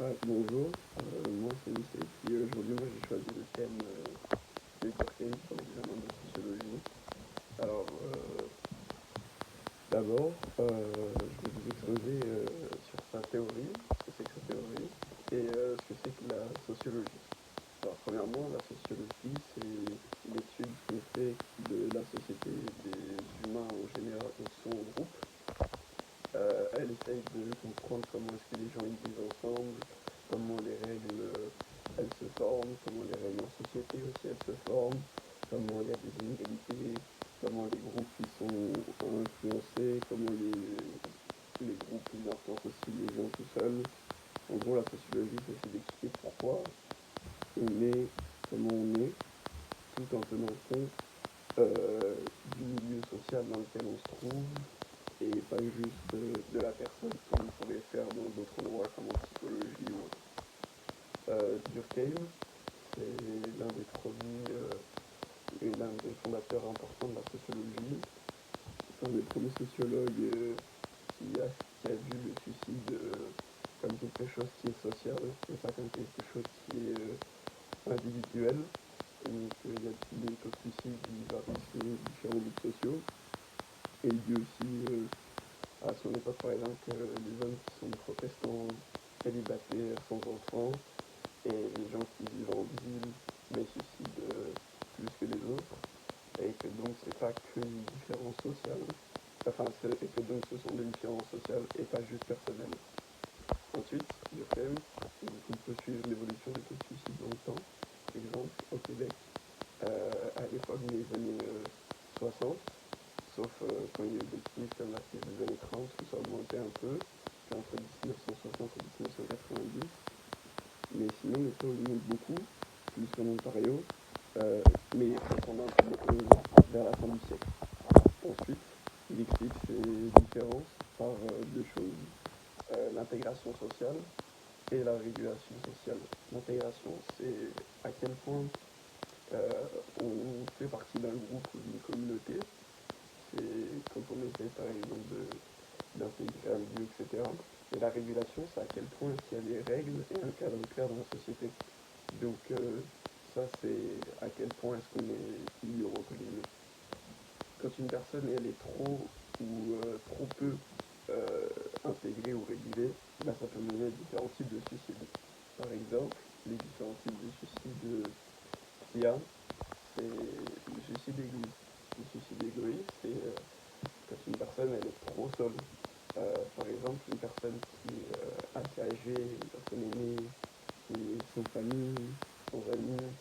Bonjour, moi c'est Youssef, et puis aujourd'hui moi j'ai choisi le thème du Durkheim pour l'examen de sociologie. Alors d'abord je vais vous exposer sur sa théorie, ce que c'est que sa théorie, et ce que c'est que la sociologie. Alors premièrement la sociologie c'est l'étude qui est faite de la société des humains en général et son groupe. Elle essaye de comprendre comment est-ce que les gens ils vivent ensemble, comment les règles elles se forment, comment les règles en société aussi elles se forment, comment il y a des inégalités, comment les groupes ils sont influencés, comment les groupes ils influencent aussi les gens tout seuls. En gros la sociologie c'est d'expliquer pourquoi on est comment on est, tout en tenant compte du milieu social dans lequel on se trouve et pas juste de la personne comme on pourrait faire dans d'autres endroits comme en psychologie ou autre. Durkheim, c'est l'un des premiers et l'un des fondateurs importants de la sociologie. C'est un des premiers sociologues qui a vu le suicide comme quelque chose qui est social et pas comme quelque chose qui est individuel. Donc il y a des taux de suicide qui varient selon différents groupes sociaux. Et il dit aussi à son époque par exemple que les hommes qui sont protestants, célibataires, sans enfants, et les gens qui vivent en ville mais suicident plus que les autres, et que donc c'est pas qu'une différence sociale, et que donc ce sont des différences sociales et pas juste personnelles. Ensuite, Durkheim, on peut suivre l'évolution des taux de suicide dans le temps. Par exemple, au Québec, à l'époque des années 60, sauf quand il y a eu des crises comme la crise des années 30 où ça a augmenté un peu, puis entre 1960 et 1990. Mais sinon, les taux augmentent beaucoup, plus qu'en Ontario, mais pendant vers la fin du siècle. Ensuite, il explique ces différences par deux choses, l'intégration sociale et la régulation sociale. L'intégration, c'est à quel point on fait partie d'un groupe ou d'une communauté. C'est quand on essaie par exemple d'intégrer un lieu, etc. Et la régulation, c'est à quel point il y a des règles et un cadre clair dans la société. Donc ça, c'est à quel point est-ce qu'on est libre entre guillemets. Quand une personne elle est trop ou trop peu intégrée ou régulée, bah, ça peut mener à différents types de suicides. Par exemple, les différents types de suicides qu'il y a, c'est le suicide égoïste. Le suicide égoïste, c'est quand une personne elle est trop seule. Par exemple, une personne qui est assez âgée, une personne aînée, qui est sans famille, sans amis,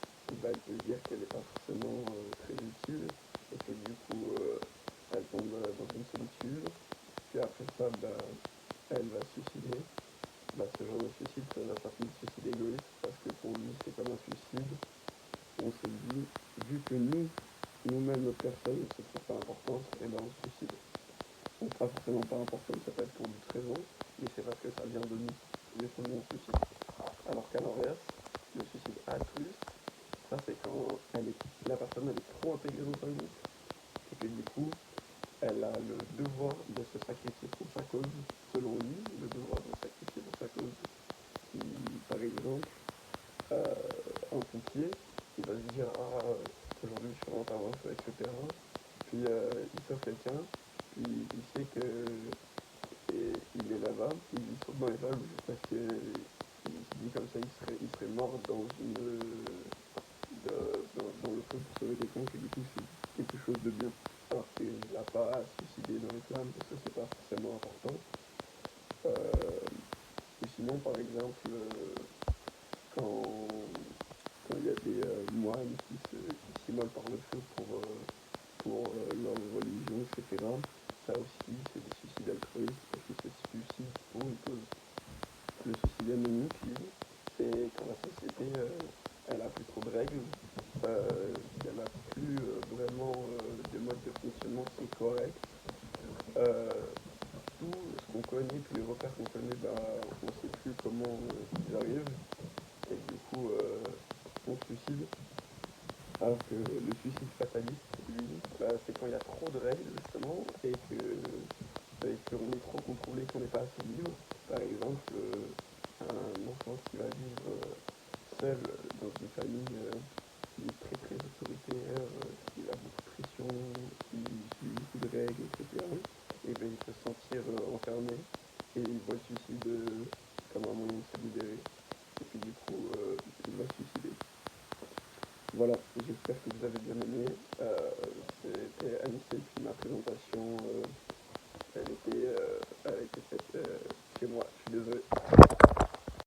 bah, elle peut se dire qu'elle n'est pas forcément très utile et que du coup elle tombe dans une solitude. Puis après ça, bah, elle va se suicider. Bah, ce genre de suicide, ça va s'appeler le suicide égoïste parce que pour lui, c'est comme un suicide. On se dit, vu que nous-mêmes, notre personne, ne se trouve pas importante, et ben on se suicide. On ne pas forcément pas importante, ça peut être pour d'autres raisons, mais c'est parce que ça vient de nous, mais seulement on se suicide. Alors qu'à l'inverse, le suicide altruiste, ça c'est quand la personne elle est trop intégrée dans un groupe, et que du coup, elle a le devoir de se sacrifier pour sa cause, selon lui, le devoir de se sacrifier pour sa cause. Qui, par exemple, un pompier, il va se dire ah aujourd'hui je fais un intervention, etc. Puis il sauve quelqu'un, puis il sait que il est là-bas, il saute dans les vagues juste parce que il se dit comme ça il serait mort dans le feu pour sauver quelqu'un, que du coup c'est quelque chose de bien. Alors qu'il n'a pas à se suicider dans les flammes parce que c'est pas forcément important. Et sinon par exemple quand quand il y a des moines qui s'immolent par le feu pour leur religion, etc. Ça aussi, c'est des suicides altruistes parce que c'est suicide pour une cause. Le suicide anonyme, c'est quand la société elle a plus trop de règles, elle n'a plus vraiment de mode de fonctionnement qui est correct. Euh, Tout ce qu'on connaît, tous les repères qu'on connaît, bah, on ne sait plus comment ils arrivent et du coup on se suicide. Alors que le suicide fataliste, lui, bah, c'est quand il y a trop de règles justement et qu'on est trop contrôlé, qu'on n'est pas assez libre. Par exemple, un enfant qui va vivre seul dans une famille qui est très très autoritaire, qui a beaucoup de pression, qui suit beaucoup de règles, etc. Et ben, il peut se sentir enfermé et il voit le suicide comme un moyen de se libérer. Et puis du coup, il va se suicider. Voilà, j'espère que vous avez bien aimé. C'était Anissé, puis ma présentation, elle était